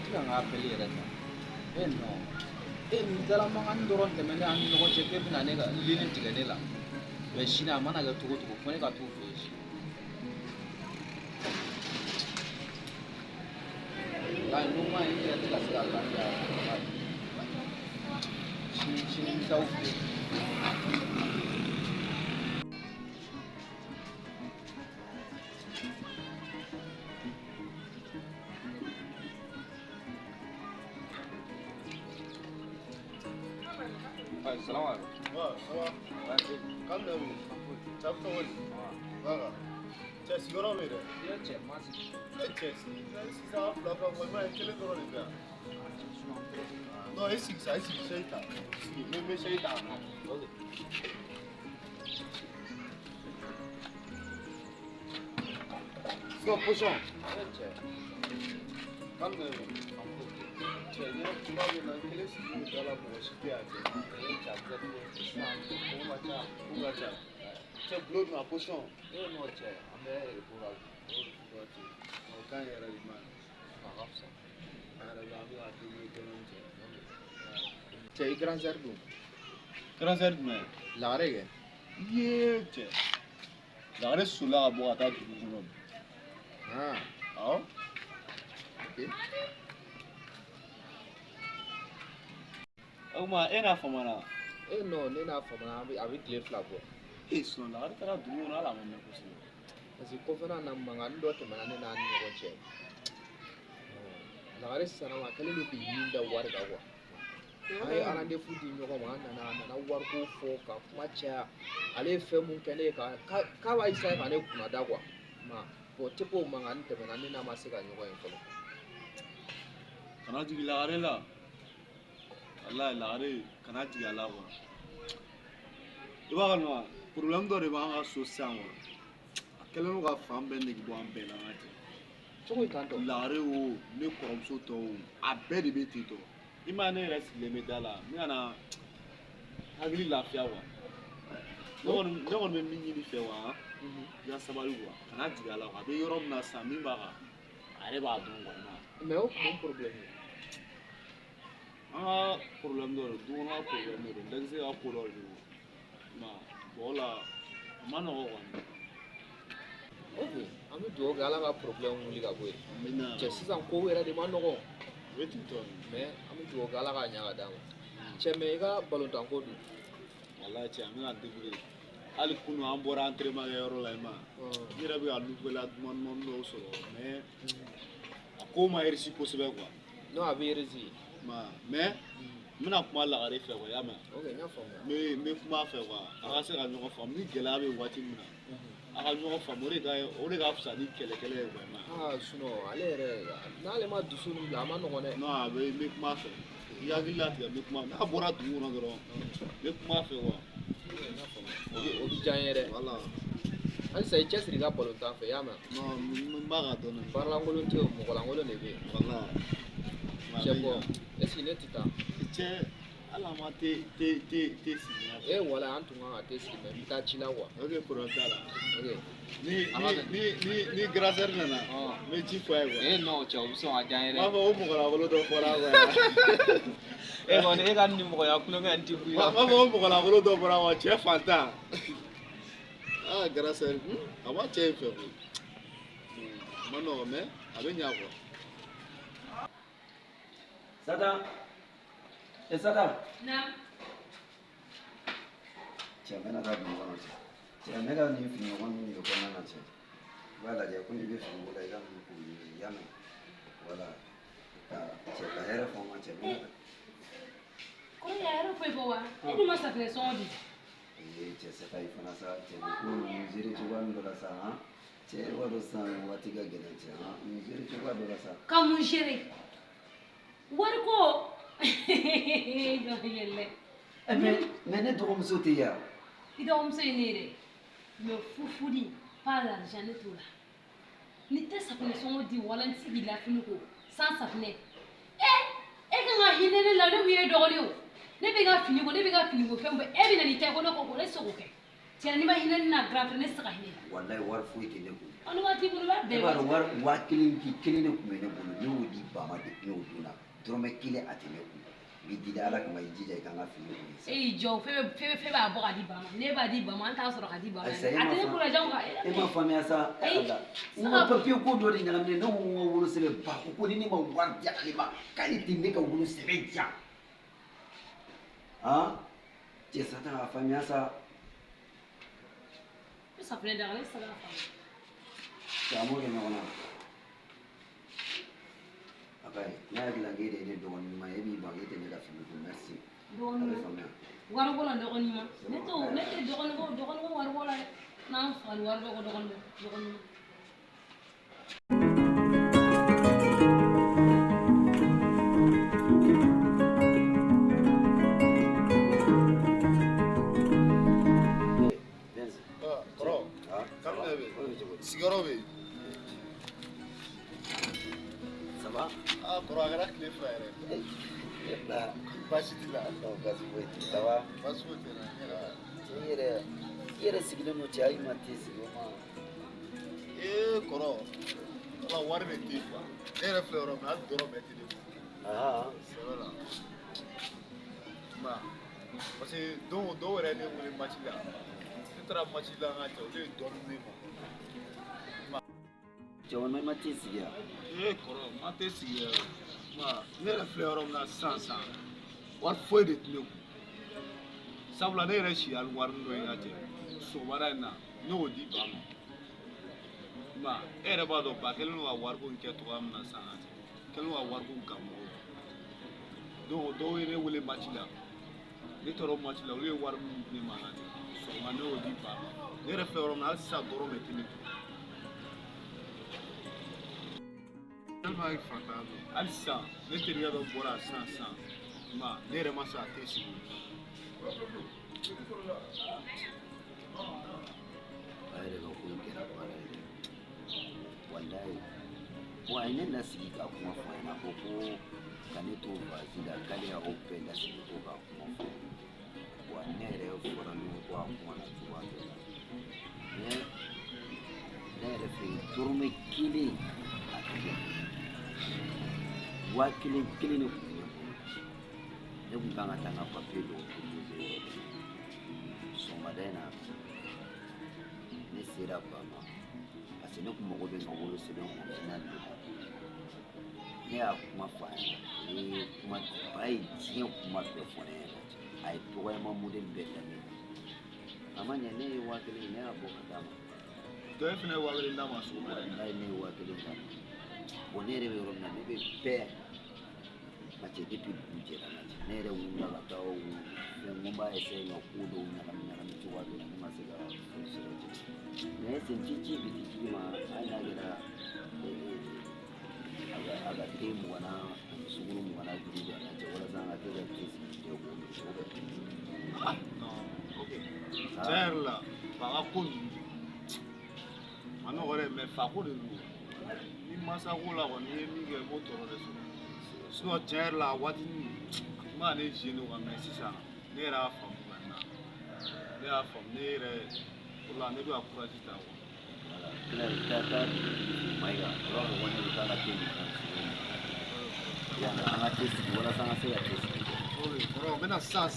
Sila nga apeli yɛrɛ ta. Non. Nin dalamankan dɔrɔn tɛmɛnen an ni ɲɔgɔn cɛ k'e bɛna ne ka lini tigɛ ne la. Mais sini a mana kɛ cogo o cogo fo ne ka t'u fɛ yen sini. Walayi n'o ma ɲi n yɛrɛ tɛ ka se ka lafiya. Sini n bɛ taa u fɛ yen. Salam alaikum. Ouais, ça va. Ouais, Calme toi. Ça va toi. Voilà. Tu es sûr de ça? il y a un cɛ ma sigi. Tu es sûr. Si ça va fila moi il quel est drôle là. Non, ici ça, ici c'est ça. Si, mais c'est ça. Ok. So, pochon. Il y a un cɛ. Calme toi. Tu es bien, tu vas bien quel est ce que tu as là pour acheter à toi? Il y a un cɛ a bɛ kɛ cogo di? Sisan Où va ça? Tu es bleu ma pochon. e n'o cɛ an bɛ repos la bi. Quand il y a le mal. A ka fisa. Cɛ i grand sœur don. Grand sœur jumɛn? Lagare kɛ. Yee cɛ. Lagare sola ka bɔ ka taa dugu kɔnɔ. Awɔ. Ok. O kuma e n'a faamuya. Non ne n'a faamuya a bɛ tile fila bɔ. Sinon Lagare taara dugu kɔnɔ hali a ma mɛn kosɛbɛ. Parce que kɔfɛla na mankan dɔ tɛmɛna ne n'a ni ɲɔgɔn cɛ. Lagare sisan a kɛlen don k'i nin da wari kan quoi. An ye rendez-vous di ɲɔgɔn ma a nana wariko fɔ ka kuma caya ale ye fɛn mun kɛ ne ye k'a b'a essayer ka ne kunna da quoi. Bon tɛ k'o mankan tɛmɛna ne n'a ma se ka ɲɔgɔn ye fɔlɔ. Kana jigin Lagare la. Walayi Lagare kana jigin a la quoi. I b'a dɔn problème dɔ de b'an ka so sisan quoi. A kɛlen don ka fan bɛɛ nege bɔ an bɛɛ la an ka cɛ. Cogo in tan tɔ. Lagare o ne kɔrɔmuso tɔw o a bɛɛ de bɛ ten tɔ. I ma ne yɛrɛ sigilen bɛ da la n bɛ ka na hakili lafiya quoi. Ne kɔni bɛ min ɲini fɛ wa i ka sabali quoi kana jigin a la quoi a bɛ yɔrɔ min na sisan min b'a kan a yɛrɛ b'a dɔn quoi. Mais o kun ye problème ye. An ka problème dɔ don du kɔnɔ ka problème dɔ don n tɛ se ka ko dɔ de don bon o la a ma nɔgɔn kɔni. Ok an bɛ dugawu kɛ ala ka problème wuli ka bɔ yen. Amina. Cɛ sisan kow yɛrɛ de ma nɔgɔn. O ye ten tɔ de. Mais an bɛ dugawu kɛ ala k'a ɲɛ ka d'an ma. Cɛ mais i ka balontan ko dun. Walayi cɛ an bɛ ka débrouiller hali kunu an bɔra entraînement kɛ yɔrɔ la i ma n yɛrɛ bɛ ka nouvelle duman dɔw sɔrɔ mais a ko ma réussi kosɛbɛ quoi. Non a bɛ réussi. Mais n bɛna kuma Lagare fɛ quoi i y'a mɛn. Ok n y'a faamuya. n bɛ kuma a fɛ quoi a ka se ka ɲɔgɔn faamu ni gɛlɛya bɛ waati min na a ka ɲɔgɔn faamu o de ka fisa ni kɛlɛ ye quoi i ma. Sinon ale yɛrɛ n'ale ma dusu nin bila a ma nɔgɔn dɛ. Non a bɛ n bɛ kuma a fɛ i hakili latigɛ n bɛ kuma n'a bɔra dugu kɔnɔ dɔrɔn n bɛ kuma a fɛ quoi. O bɛ diya n ye dɛ. Voilà. Halisa i cɛsiri i ka balontan fɛ i y'a mɛn. Non n b'a ka dɔɔnin. Baaralankolon tɛ yen mɔgɔ lankolon de bɛ yen. Voilà. Cɛ bɔ est-ce que ne tɛ taa. Cɛ hali an ma te sigi. Wala an tun kan ka te sigi mais n bɛ taa ci la quoi. Ok problème t'a la. Ok. Ni grand sœur nana n bɛ ci fɔ a ye quoi. Non cɛ o bɛ sɔn ka diya n ye dɛ. N b'a fɔ ko mɔgɔlankolon dɔ fɔra quoi. Kɔni e ka nin mɔgɔya kulonkɛ n tɛ bɔ i la. N b'a fɔ ko mɔgɔlankolon dɔ fɔra quoi cɛ fantan. Grand sœur a ma cɛ in fɛ koyi. A ma nɔgɔn mais a bɛ ɲɛ quoi. Sata. Sata. Naam. Cɛ n bɛna taa dugu kɔnɔ cɛ. Cɛ ne ka nin finiɲɔgɔn ninnu de kɔnɔna na cɛ. I b'a lajɛ ko n'i bɛ fini ko la i ka ninnu k'u ye i y'a mɛn. Voilà. Cɛ ka hɛrɛ fɔ n ma cɛ. Ko ya yɛrɛ foyi fɔ wa? E dun ma safinɛ sɔngɔ di? Cɛ Sata i fana sa cɛ bɛ ko nin géré cogoya min dɔ la sa cɛ i b'a dɔn sisan waati ka gɛlɛn cɛ nin géré cogoya dɔ la sa. Ka mun géré? Wari ko. Mais ne dɔgɔmuso tɛ yan. I dɔgɔmuso ye ne ye dɛ. Mais fufudi pas l'argent ne t'o la. Ni tɛ safinɛ sɔngɔ di wala n tɛ se k'i lafini ko sans safinɛ. E kan ka hinɛ ne la ne kun ye dɔgɔnin o. Ne bɛ ka fini ko fɛn bɛɛ e bɛ na nin tɛ ko ne ko ne tɛ se k'o kɛ. Tiɲɛ n'i ma hinɛ ne na grand frère ne tɛ se ka hinɛ. Walayi wari foyi tɛ ne kun. Hali waati bolo b'a bɛɛ b'a dɔn wari 1000 ki 1 de kun bɛ ne bolo ne y'o di ba ma depuis n'o donna dɔrɔmɛ 1 a tɛ ne kun n bɛ di ala kama i jija i ka n ka fini kun e y'i jɔ fɛn b'a bɔ ka di ba ma ne b'a di ba ma an t'a sɔrɔ ka di ba ma a Ayisa, tɛ ne kunna janw kan e ma faamuya sa n ka papiye ko dɔ de ɲagaminen ne ko n ka wolosɛbɛn ba ko ni ne ma wari di ale ma k'ale tɛ ne ka wolosɛbɛn diya cɛ sa t'a faamuya sa ne safunɛ daga ne tɛ se k'a faamu cɛ an b'o kɛ ɲɔgɔn na a ka ɲi n'a hakili la k'e de ye ne dɔgɔnin ɲuman ye e b'i ban e tɛ ne ka fini kun merci a bɛ faamuya waribɔ la dɔgɔnin ma ne tɛ dɔgɔnin waribɔ la dɛ n'an fa ni wari bɛ ko dɔgɔnin ma kɔrɔ kami ne bɛ sigiyɔrɔ bɛ yen ça va kɔrɔ a kɛra tile 2 yɛrɛ baasi t'i la baasi foyi tɛ ça va baasi foyi tɛ na i yɛrɛ sigilen don cɛ hali ma t'i sigi o ma kɔrɔ ala wari bɛ ten quoi ne yɛrɛ filɛ yɔrɔ min na hali dɔrɔn bɛ tɛ ne kun sɛbɛ la ma parce que dɔw yɛrɛ ne wele match la ne taara match la n ka cɛ olu ye dɔɔnin ne ma cɛkɔrɔba ma t'i sigi yan kɔrɔ ma tɛ sigi yɛrɛ ma ne yɛrɛ filɛ yɔrɔ min na sisan wari foyi de tun ne kun sabula ne yɛrɛ si hali wari dɔ ye n ka cɛ sɔgɔmada in na ne y'o di ba ma e yɛrɛ b'a dɔn ba kɛlen don ka wariko in kɛ cogoya min na sisan ka cɛ kɛlen don ka wariko gan mɔgɔw donc dɔw ye ne wele match la ne taara o match la olu ye wari min di ne ma la sɔgɔma ne y'o di ba ma ne yɛrɛ filɛ yɔrɔ min na hali sisan dɔrɔn bɛ tɛ ne kun tellement fatan hali sisan ne terikɛ dɔ bɔra sisan ma ne yɛrɛ ma se a tɛ sigi a yɛrɛ ka ko in kɛra baara ye dɛ walayi wa a ye ne lasigi ka kuma fɔ a ɲɛna ko ka ne to vasi la k'ale y'aw bɛɛ lasigi ko ka kuma fɔ wa ne yɛrɛ fɔra ɲɔgɔn kɔ a kuma na cogoya dɔ la mais ne yɛrɛ fɛ yen dɔrɔmɛ 1 a tɛ kɛ 1000 de kun bɛ ne bolo ne kun kan ka taa n ka papiye dɔw déposer yɔrɔ dɔ la sɔgɔmada in na ne sera ba ma parce que ne kun mago bɛ n ka wolosɛbɛn original de la ne y'a kuma fɔ a ɲɛna kuma ba ye diɲɛ kuma bɛɛ fɔ ne ɲɛna a ye dɔgɔyama modèle bɛɛ da ne ma a ma ɲɛ ne ye 1000 ne y'a bɔ ka d'a ma dɔ e fana ye 1000 d'a ma sɔgɔmada in na ne ye 1000 d'a ma bon ne yɛrɛ bɛ yɔrɔ min na ne bɛ bɛɛ ma cɛ depuis dugu jɛra la ne yɛrɛ wulila ka taa o fɛn n ko n b'a essayer ka ko dɔw ɲagami cogoya dɔ la ne ma se ka foyi sɔrɔ ten mais sen ti ci bitigi ma hali n'a kɛra a ka den 20 na suguru 20 na juru don a la cɛ walasa an ka se ka te sigi cɛ ko o bɛ tiɲɛ yɛrɛ la fa ka ko ninnu a nɔgɔ dɛ mais fako de don ni mansako la kɔni i ye min kɛ i b'o tɔɔrɔ de sɔrɔ sinon tiɲɛ yɛrɛ la a waatinin n b'a ne gêné quoi mais sisan ne yɛrɛ y'a faamu maintenant ne y'a faamu ne yɛrɛ o la ne bɛ ka courage ta quoi taa Mayiga a b'a fɔ ko ne bɛ taa ka te min kan yani an ka te sigi walasa an ka se ka te sigi kɔrɔ n bɛna sisan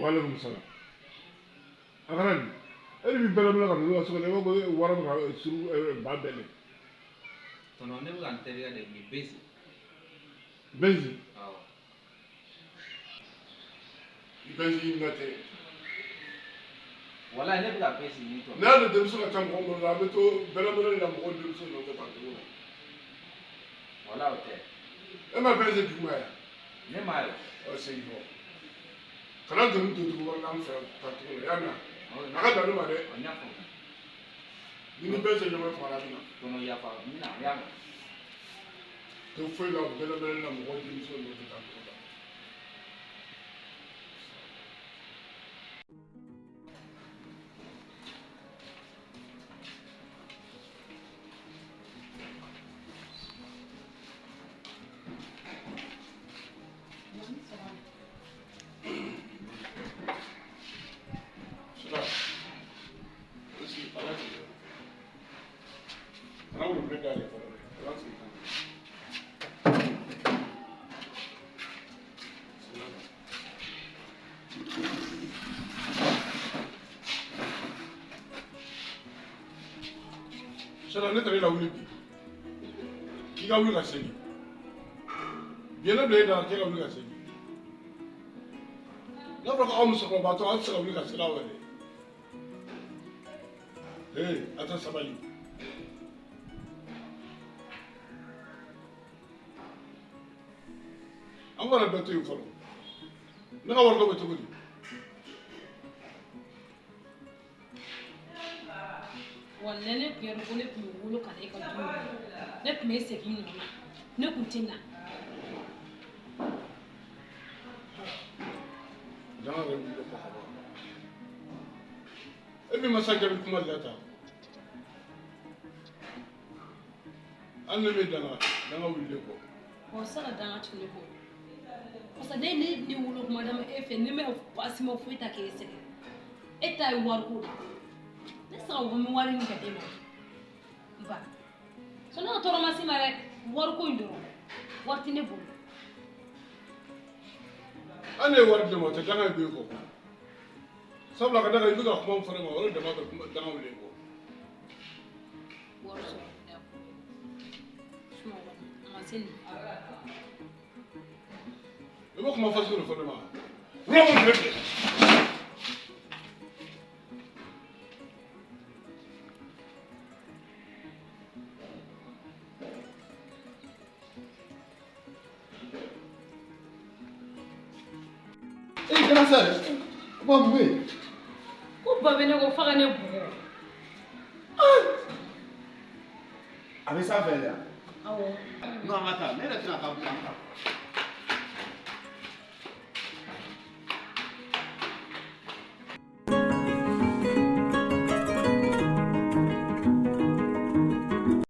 Walaikum salam. Akaran, e bi bɛlɛ bɛlɛ ka don so kɔnɔ, e ko wara bɛ ka suru ba bɛɛ de. Tɔnɔ ne bɛ ka n teriya de ni bezi. Bezi. Awɔ. Bezi na tɛ. Wala ne bɛ ka bezi ni tɔnɔ. N'a yɛrɛ denmuso ka ca mɔgɔ minnu na, a bɛ to bɛlɛ bɛlɛ la mɔgɔ denmuso nɔfɛ tan cogo la. Wala o tɛ. E ma bezi duguma yan. Ne m'a ye. Ɔ segin fɔ. Kana doni to dugu kɔnɔ an fɛ tan cogo la, y'a mɛn. A ka dan ne ma dɛ. N y'a faamu. Ni ni bɛɛ se ɲɔgɔn fara min na. Tɔnɔ yafa n bɛna n y'a mɛn. To foyi la bɛlɛ bɛlɛ la mɔgɔ denmuso nɔfɛ tan cogo la. Sala ne tare la wuli bi. K'i ka wuli ka segin. Bien ne bila e da k'e ka wuli ka segin. N'a fɔra ko aw musokɔrɔbatɔ aw tɛ se ka wuli ka segin aw yɛrɛ. A tɛ sabali. An kana bɛɛ to yen fɔlɔ. Ne ka wari dɔ bɛ cogo di? Wala ne tun yɛrɛ ko ne tun bɛ wolo ka na e ka du ne tun bɛ segin nɔ na ne tun tɛ na. Jama bɛ wuli ka bɔ. E min masa jaabi kuma de la tan. Hali ne bɛ danga wulilen kɔ. Ɔ sara danga tuguni ko parce que ne ni wolo kuma dama e fɛ ne ma baasi ma foyi ta k'e sɛgɛn e ta ye wari ko de ne tɛ se ka fɔ n bɛ wari min ka d'e ma n ba so ne ka tɔɔrɔ ma s'i ma dɛ wari ko in dɔrɔn wari tɛ ne bolo. Hali ne ye wari di ma o tɛ danga in bɛ kɔ. Sabula ka danga i bɛ ka kuma min fɔ ne ma o de dama bɛ danga wulilen kɔ. Wari sɔrɔ da ko a ma se nin. I bɛ kuma fasugu de fɔ ne ma. Wula mun filɛ filɛ. Kana sa dɛ. Ba mun ye? Ko ba bɛ ne ko f'a ka ne bugɔ. A bɛ sanfɛ de wa? Awɔ. Non an ka taa ne yɛrɛ tɛna taa